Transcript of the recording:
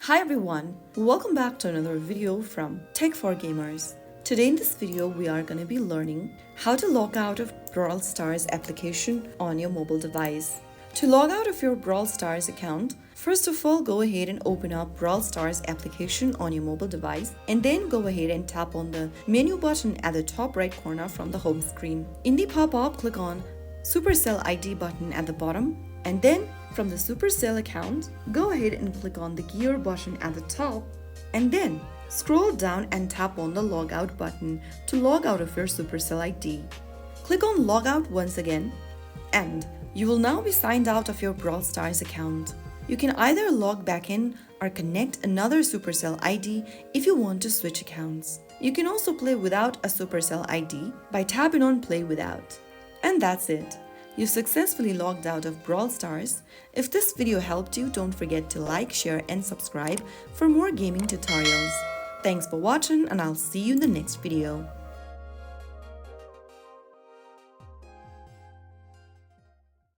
Hi everyone, welcome back to another video from Tech for Gamers. Today in this video we are going to be learning how to log out of Brawl Stars application on your mobile device. To log out of your Brawl Stars account, first of all go ahead and open up Brawl Stars application on your mobile device and then go ahead and tap on the menu button at the top right corner from the home screen. In the pop-up, click on Supercell ID button at the bottom and then from the Supercell account, go ahead and click on the gear button at the top and then scroll down and tap on the logout button to log out of your Supercell ID. Click on logout once again and you will now be signed out of your Brawl Stars account. You can either log back in or connect another Supercell ID if you want to switch accounts. You can also play without a Supercell ID by tapping on play without. And that's it. You've successfully logged out of Brawl Stars. If this video helped you, don't forget to like, share and subscribe for more gaming tutorials. Thanks for watching and I'll see you in the next video.